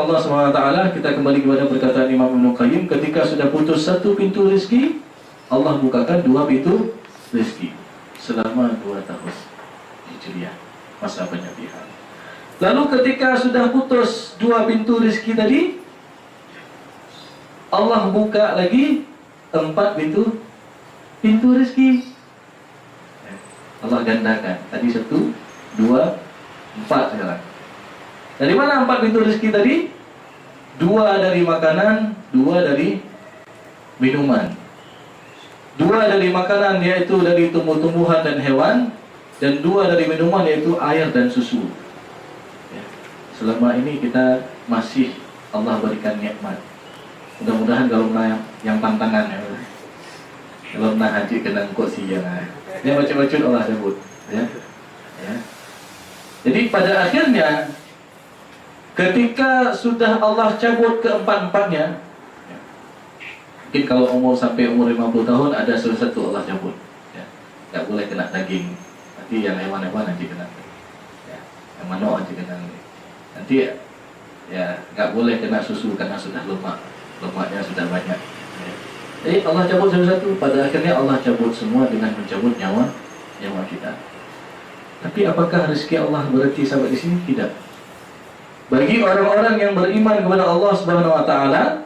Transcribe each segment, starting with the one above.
Allah SWT, kita kembali kepada perkataan Imam Ibn Qayyim, ketika sudah putus satu pintu rezeki, Allah bukakan dua pintu rezeki selama 2 tahun Hijriah, masa penyabihan. Lalu ketika sudah putus dua pintu rezeki tadi, Allah buka lagi 4 pintu rezeki. Allah gandakan. Tadi 1, 2, 4 sekarang. Dari mana 4 pintu rezeki tadi? 2 dari makanan, 2 dari minuman. 2 dari makanan yaitu dari tumbuh-tumbuhan dan hewan, dan 2 dari minuman yaitu air dan susu. Ya. Selama ini kita masih Allah berikan nikmat. Mudah-mudahan kalau yang pantangan ya. Kalau nak haji kena kok siang. Dia macam-macam Allah sebut. Ya. Ya. Jadi pada akhirnya ketika sudah Allah cabut keempat-empatnya, ya, mungkin kalau umur sampai umur 50 tahun ada satu Allah cabut, ya, tak boleh kena daging. Nanti yang hewan-hewan nanti kena, ya, yang manok nanti kena. Nanti ya tak boleh kena susu karena sudah lemaknya sudah banyak. Ya. Jadi Allah cabut satu-satu. Pada akhirnya Allah cabut semua dengan mencabut nyawa kita. Tapi apakah rezeki Allah berhenti sampai di sini? Tidak. Bagi orang-orang yang beriman kepada Allah Subhanahu wa taala,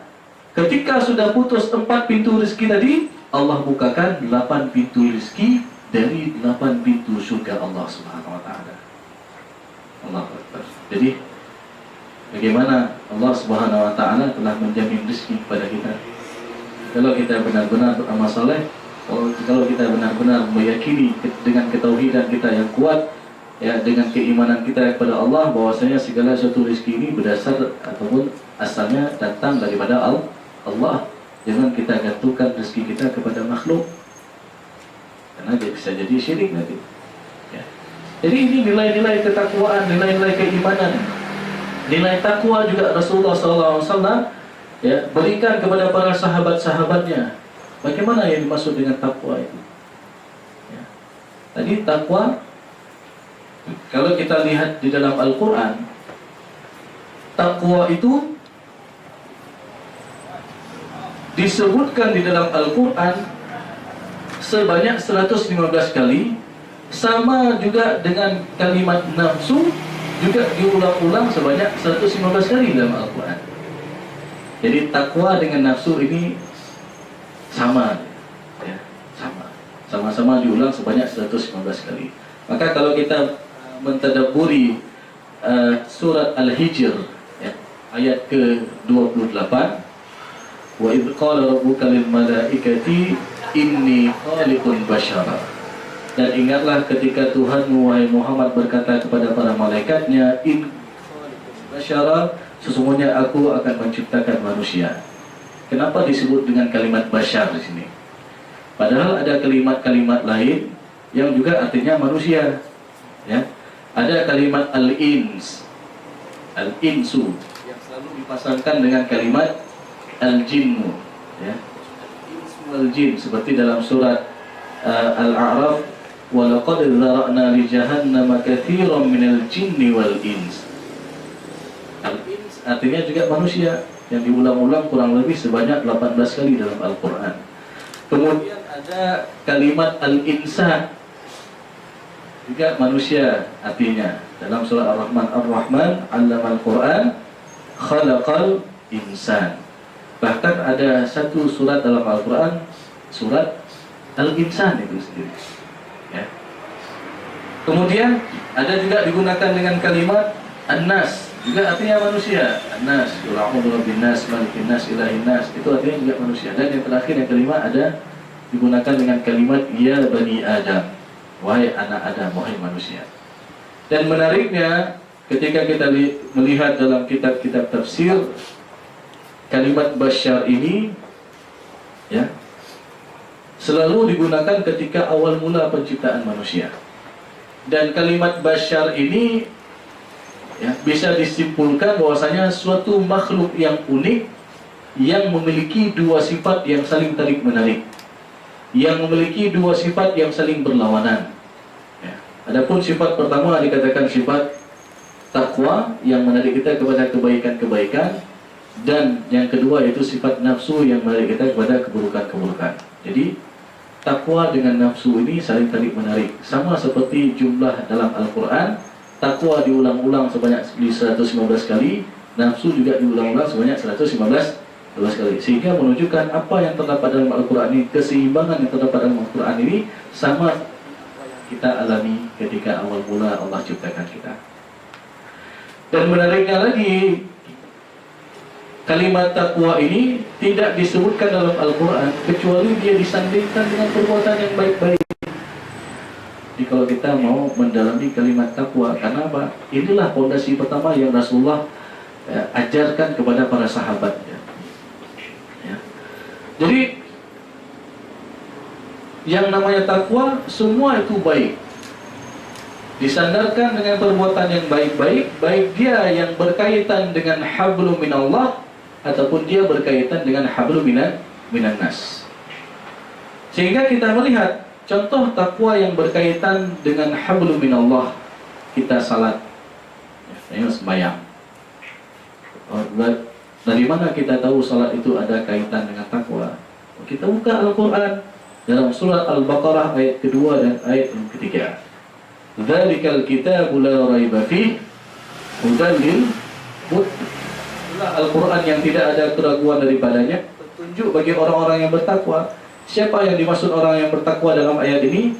ketika sudah putus 4 pintu rezeki tadi, Allah bukakan 8 pintu rezeki dari 8 pintu surga Allah Subhanahu wa taala. Allahu Akbar. Jadi bagaimana Allah Subhanahu wa taala telah menjamin rezeki kepada kita. Kalau kita benar-benar beramal saleh, kalau kita benar-benar meyakini dengan ketauhidan kita yang kuat, ya, dengan keimanan kita kepada Allah bahwasanya segala sesuatu rezeki ini berdasar ataupun asalnya datang daripada Allah. Jangan kita gantungkan rezeki kita kepada makhluk, karena dia bisa jadi syirik nanti. Ya. Jadi ini nilai-nilai ketakwaan, nilai-nilai keimanan, nilai takwa juga Rasulullah SAW ya, berikan kepada para sahabat-sahabatnya. Bagaimana yang dimaksud dengan takwa itu? Ya. Tadi takwa, kalau kita lihat di dalam Al-Quran, takwa itu disebutkan di dalam Al-Quran sebanyak 115 kali, sama juga dengan kalimat nafsu juga diulang-ulang sebanyak 115 kali dalam Al-Quran. Jadi takwa dengan nafsu ini sama, ya, sama-sama diulang sebanyak 115 kali. Maka kalau kita mentadabburi surat Al-Hijr, ya, ayat ke-28, wa idh qala rabbuka lil malaikati inni khaliqun basyara. Dan ingatlah ketika Tuhanmu wahai Muhammad berkata kepada para malaikatnya, in khaliqun basyara, sesungguhnya aku akan menciptakan manusia. Kenapa disebut dengan kalimat basyar di sini? Padahal ada kalimat-kalimat lain yang juga artinya manusia, ya. Ada kalimat al-ins, al-insu, yang selalu dipasangkan dengan kalimat al-jinnu, ya. Al-insu wal-jin, seperti dalam surat Al-A'raf, wa laqad dzara'na li jahannama katsiran minal jinni wal-ins. Al-ins artinya juga manusia, yang diulang-ulang kurang lebih sebanyak 18 kali dalam Al-Quran. Kemudian ada kalimat al-insan, juga manusia artinya, dalam surah Ar-Rahman, Ar-Rahman 'allamal Qur'an khalaqal insan. Bahkan ada satu surat dalam Al-Quran, surat Al-Insan itu sendiri, ya. Kemudian ada juga digunakan dengan kalimat An-Nas, juga artinya manusia. An-Nas, Qul rabbin nas, malikin nas, ilahin nas, itu artinya juga manusia. Dan yang terakhir, yang kelima, ada digunakan dengan kalimat ya bani Adam, wahai anak Adam, wahai manusia. Dan menariknya, ketika kita melihat dalam kitab-kitab tafsir, kalimat basyar ini, ya, selalu digunakan ketika awal mula penciptaan manusia. Dan kalimat basyar ini, ya, bisa disimpulkan bahwasanya suatu makhluk yang unik, yang memiliki dua sifat yang saling tarik-menarik, yang memiliki dua sifat yang saling berlawanan, ya. Adapun sifat pertama dikatakan sifat takwa yang menarik kita kepada kebaikan-kebaikan, dan yang kedua itu sifat nafsu yang menarik kita kepada keburukan-keburukan. Jadi takwa dengan nafsu ini saling tarik menarik. Sama seperti jumlah dalam Al-Quran, takwa diulang-ulang sebanyak 115 kali, nafsu juga diulang-ulang sebanyak 115 kali. Sehingga menunjukkan apa yang terdapat dalam Al-Quran ini, keseimbangan yang terdapat dalam Al-Quran ini sama kita alami ketika awal mula Allah ciptakan kita. Dan menariknya lagi, kalimat takwa ini tidak disebutkan dalam Al-Quran kecuali dia disandingkan dengan perbuatan yang baik-baik. Jadi kalau kita mau mendalami kalimat takwa, karena apa? Inilah fondasi pertama yang Rasulullah ajarkan kepada para sahabatnya. Ya. Jadi yang namanya takwa semua itu baik, disandarkan dengan perbuatan yang baik-baik, baik dia yang berkaitan dengan hablum minallah ataupun dia berkaitan dengan hablum minan nas. Sehingga kita melihat contoh takwa yang berkaitan dengan hablum minallah, kita salat, sembahyang. Dari mana kita tahu salat itu ada kaitan dengan takwa? Kita buka Al-Quran dalam surat Al-Baqarah ayat kedua dan ayat yang ketiga. Dzalikal kitabu la raiba fihi hudan lil muttaqin. Al-Quran yang tidak ada keraguan daripadanya, petunjuk bagi orang-orang yang bertakwa. Siapa yang dimaksud orang yang bertakwa dalam ayat ini?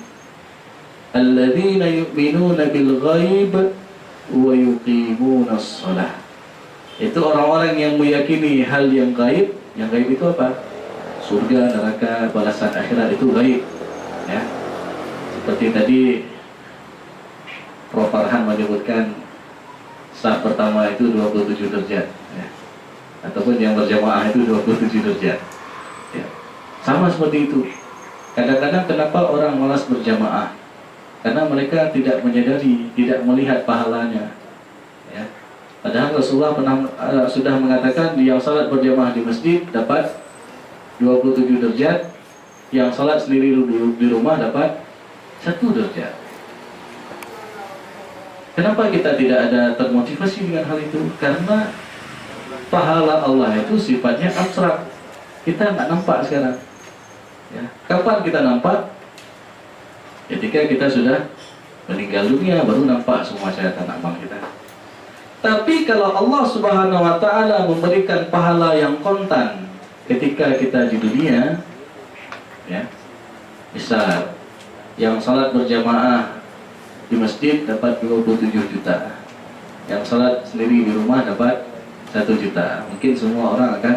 Alladzina yu'minuna bil ghaib wa yuqimunas shalah. Itu orang-orang yang meyakini hal yang gaib. Yang gaib itu apa? Surga, neraka, balasan akhirat, itu gaib. Ya. Seperti tadi Prof. Farhan menyebutkan saat pertama itu 27 derajat, ya. Ataupun yang berjamaah itu 27 derajat, ya. Sama seperti itu. Kadang-kadang kenapa orang malas berjamaah? Karena mereka tidak menyadari, tidak melihat pahalanya, ya. Padahal Rasulullah sudah mengatakan yang salat berjamaah di masjid dapat 27 derajat, yang salat sendiri di rumah dapat 1 derajat. Kenapa kita tidak ada termotivasi dengan hal itu? Karena pahala Allah itu sifatnya abstrak. Kita nggak nampak sekarang. Ya. Kapan kita nampak? Ketika kita sudah meninggal dunia, baru nampak semua syariat amal kita. Tapi kalau Allah Subhanahu Wa Taala memberikan pahala yang kontan ketika kita di dunia, ya, misal yang salat berjamaah di masjid dapat 27 juta, yang salat sendiri di rumah dapat 1 juta. Mungkin semua orang akan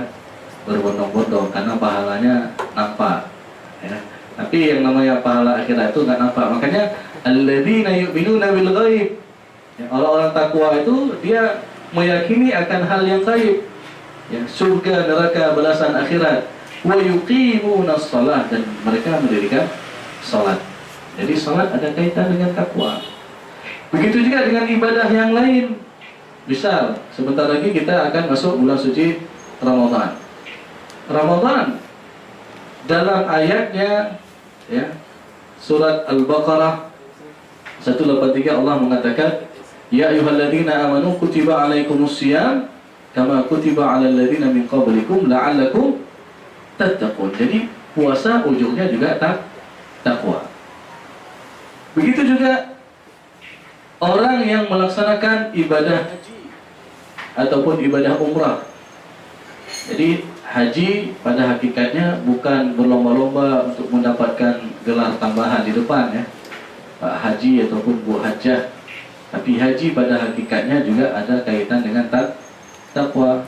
berbondong-bondong karena pahalanya nampak, ya. Tapi yang namanya pahala akhirat itu nggak nampak. Makanya alladzina yu'minuna bil ghaib, ya, orang-orang takwa itu dia meyakini akan hal yang gaib, ya, surga, neraka, balasan akhirat. Wa yuqimunas shalah, dan mereka mendirikan salat. Jadi salat ada kaitan dengan takwa. Begitu juga dengan ibadah yang lain. Misal, sebentar lagi kita akan masuk bulan suci Ramadan. Ramadan dalam ayatnya, ya, surat Al-Baqarah 183 Allah mengatakan, ya ayyuhalladzina amanu kutiba alaikumusiyam kama kutiba alal ladzina min qablikum la'allakum tattaqun. Jadi puasa ujungnya juga takwa. Begitu juga orang yang melaksanakan ibadah haji ataupun ibadah umrah. Jadi haji pada hakikatnya bukan berlomba-lomba untuk mendapatkan gelar tambahan di depan, ya, Pak Haji ataupun Bu Hajjah. Tapi haji pada hakikatnya juga ada kaitan dengan takwa.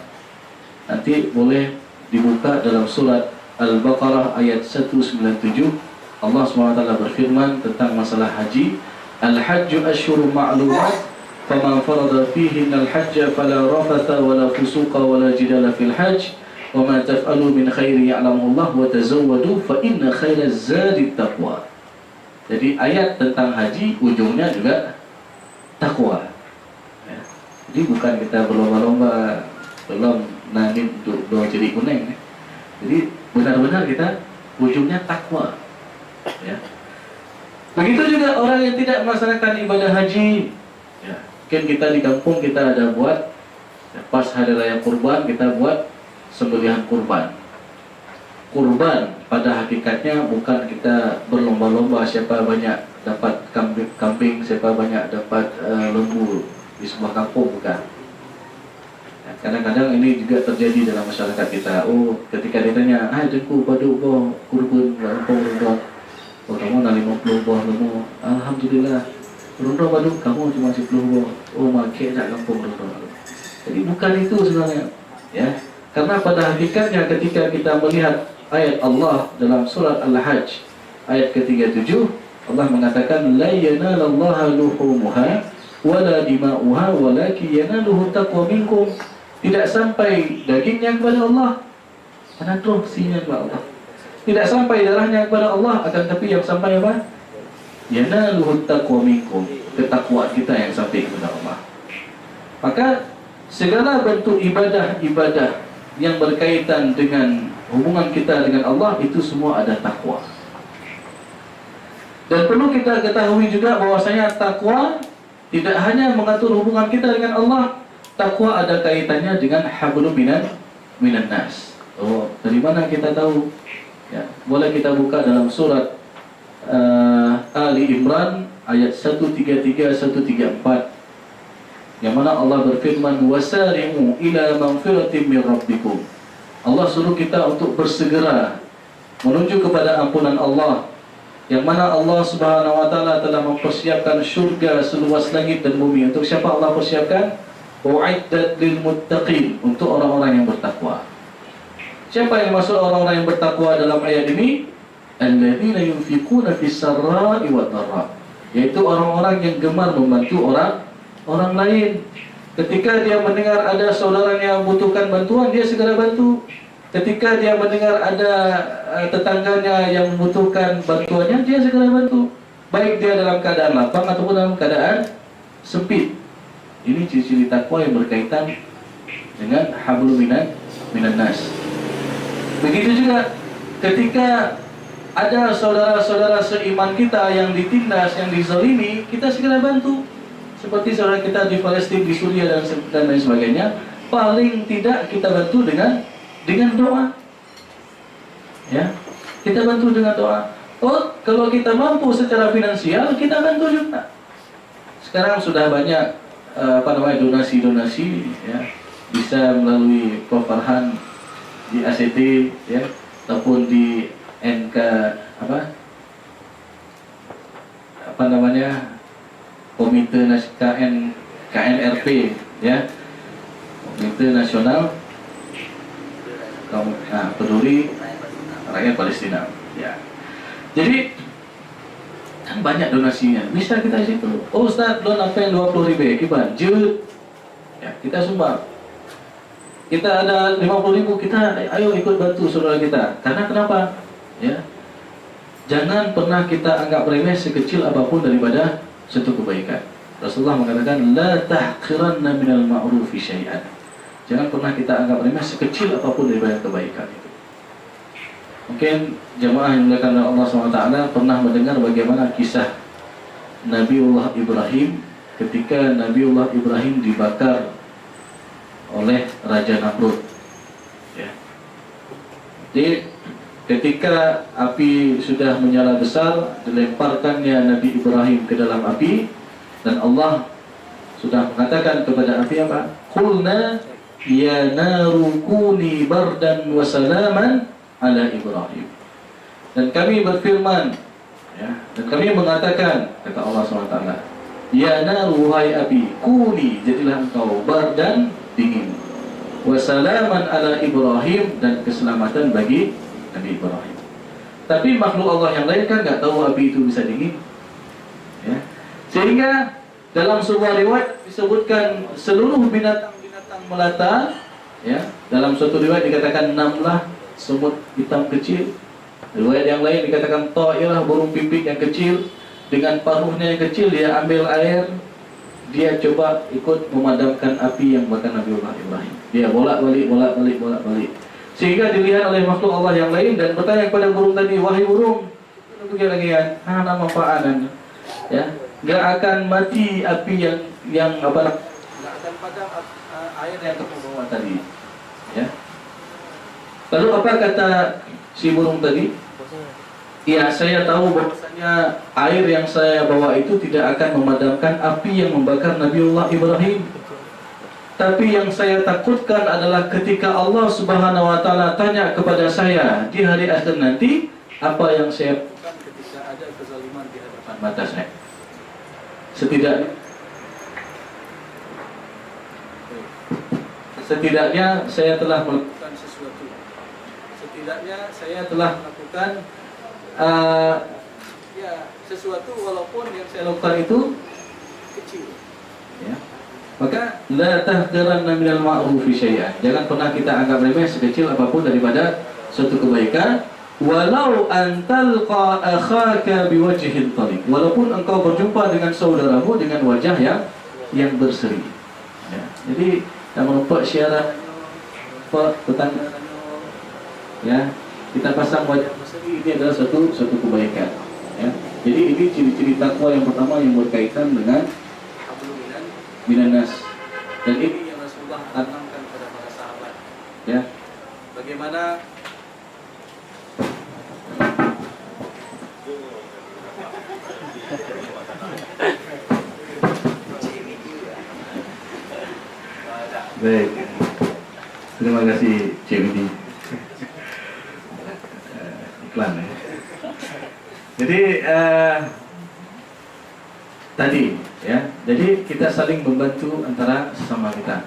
Nanti boleh dibuka dalam surat Al-Baqarah ayat 197. Allah SWT berfirman tentang masalah haji. Al-hajju asyhurun ma'lumat, faman farada fihinna al-hajja fala rafatha wala fusuqa wala jidala fil hajj, wa ma taf'alu min khairin ya'lamuhu Allah wa tazawwadu fa inna khairaz zadi taqwa. Jadi ayat tentang haji ujungnya juga takwa, ya. Jadi bukan kita berlomba-lomba belum nanti untuk doa jadi kuning, ya. Jadi benar-benar kita ujungnya takwa, ya. Begitu juga orang yang tidak melaksanakan ibadah haji, ya. Mungkin kita di kampung kita ada buat pas hari raya kurban kita buat sembelihan kurban. Kurban pada hakikatnya bukan kita berlomba-lomba siapa banyak dapat kambing siapa banyak dapat lembu di sebuah kampung, bukan. Kadang-kadang ini juga terjadi dalam masyarakat kita. Oh, ketika ditanya, jengku padu boh kurban lampung rundok. Oh, kamu nak 50 boh lembu. Alhamdulillah. Rundok padu kamu cuma 10 boh. Oh, makai nak kampung rundok. Jadi bukan itu sebenarnya, ya. Karena pada hakikatnya ketika kita melihat ayat Allah dalam surat Al-Hajj ayat ke-37, Allah mengatakan la yanalallaha luhumuha wala dima'uha walakin yanaluhu taqwa minkum. Tidak sampai dagingnya kepada Allah, karena truksinya kepada Allah. Tidak sampai darahnya kepada Allah, akan tapi yang sampai apa? Yanaluhu taqwa minkum, ketakwaan kita yang sampai kepada Allah. Maka segala bentuk ibadah-ibadah yang berkaitan dengan hubungan kita dengan Allah itu semua ada takwa. Dan perlu kita ketahui juga bahwasanya takwa tidak hanya mengatur hubungan kita dengan Allah, takwa ada kaitannya dengan hablum minan nas. Oh, dari mana kita tahu? Ya, boleh kita buka dalam surat Ali Imran ayat 133 134. Yang mana Allah berfirman wasari'u ila magfiratin min rabbikum. Allah suruh kita untuk bersegera menuju kepada ampunan Allah, yang mana Allah Subhanahu wa taala telah mempersiapkan syurga seluas langit dan bumi. Untuk siapa Allah persiapkan? U'iddat lil muttaqin, untuk orang-orang yang bertakwa. Siapa yang masuk orang-orang yang bertakwa dalam ayat ini? Alladzina yunfiquna fis sarra'i wad dharra, yaitu orang-orang yang gemar membantu orang lain. Ketika dia mendengar ada saudaranya yang membutuhkan bantuan, dia segera bantu. Ketika dia mendengar ada tetangganya yang membutuhkan bantuannya, dia segera bantu. Baik dia dalam keadaan lapang ataupun dalam keadaan sempit. Ini ciri-ciri takwa yang berkaitan dengan hablum minan nas. Begitu juga ketika ada saudara-saudara seiman kita yang ditindas, yang dizalimi, kita segera bantu. Seperti saudara kita di Palestina, di Suriah dan lain sebagainya, paling tidak kita bantu dengan doa. Ya, kita bantu dengan doa. Oh, kalau kita mampu secara finansial, kita bantu juga. Sekarang sudah banyak donasi-donasi, ya, bisa melalui Prof Farhan di ACT, ya, ataupun di NK Komite KNRP, ya, Komite Nasional Peduli Rakyat Palestina, ya. Jadi kan banyak donasinya, bisa kita situ. Oh Ustaz, don apa yang 20.000 kibar, ya, kita sumbang. Kita ada 50.000, kita ayo ikut bantu saudara kita. Karena kenapa? Ya, jangan pernah kita anggap remeh sekecil apapun daripada satu kebaikan. Rasulullah mengatakan la tahqiranna minal ma'rufi syai'an. Jangan pernah kita anggap remeh sekecil apapun daripada kebaikan itu. Mungkin jemaah yang dimuliakan oleh Allah SWT pernah mendengar bagaimana kisah Nabiullah Ibrahim ketika Nabiullah Ibrahim dibakar oleh Raja Namrud, ya. Jadi ketika api sudah menyala besar, dilemparkannya Nabi Ibrahim ke dalam api, dan Allah sudah mengatakan kepada api apa? Qulna ya naru kuni bardan wa salaman ala Ibrahim. Dan kami berfirman, ya, dan kami mengatakan, kata Allah SWT, ya naru hai api, kuni, jadilah engkau bardan, dingin, wa salaman ala Ibrahim, dan keselamatan bagi Nabi Ibrahim. Tapi makhluk Allah yang lain kan nggak tahu api itu bisa dingin, ya. Sehingga dalam sebuah riwayat disebutkan seluruh binatang-binatang melata, ya. Dalam suatu riwayat dikatakan namlah, semut hitam kecil. Riwayat yang lain dikatakan ta'irah, burung pipit yang kecil, dengan paruhnya yang kecil dia ambil air, dia coba ikut memadamkan api yang bakar Nabiullah Ibrahim. Dia bolak-balik. Sehingga dilihat oleh makhluk Allah yang lain dan bertanya kepada burung tadi, wahai burung, begini lagi kan, nama fa'anan, ya, gak akan mati api yang yang apa? Nggak akan padam air yang kamu bawa tadi. Ya. Lalu apa kata si burung tadi? Ya, saya tahu bahwasanya air yang saya bawa itu tidak akan memadamkan api yang membakar Nabiullah Ibrahim. Tapi yang saya takutkan adalah ketika Allah Subhanahu wa taala tanya kepada saya di hari akhir nanti, apa yang saya lakukan ketika ada kezaliman di hadapan mata saya. Setidaknya saya telah melakukan sesuatu. Setidaknya saya telah melakukan sesuatu walaupun yang saya lakukan itu kecil. Ya. Maka la tahqiranna minal ma'rufi syai'an. Jangan pernah kita anggap remeh sekecil apapun daripada suatu kebaikan. Walau antalqa akhaka biwajhin tariq. Walaupun engkau berjumpa dengan saudaramu dengan wajah yang berseri. Ya. Jadi kita merupakan syiar tetangga, ya, kita pasang wajah berseri, ini adalah suatu kebaikan, ya. Jadi ini ciri-ciri takwa yang pertama yang berkaitan dengan hablum minan nas, dan ini yang Rasulullah tanamkan kepada para sahabat, ya. Bagaimana baik, terima kasih CMD. Iklan ya. Jadi tadi ya, jadi kita saling membantu antara sesama kita.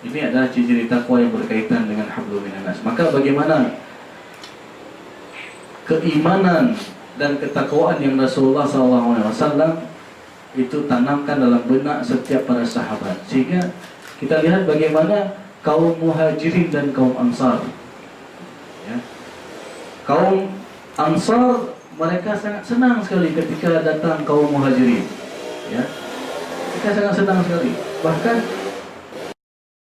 Ini adalah ciri-ciri takwa yang berkaitan dengan hablum minan nas. Maka bagaimana keimanan dan ketakwaan yang Rasulullah SAW itu tanamkan dalam benak setiap para sahabat, sehingga kita lihat bagaimana kaum muhajirin dan kaum ansar, ya. Kaum ansar mereka sangat senang sekali ketika datang kaum muhajirin, ya. Mereka sangat senang sekali. Bahkan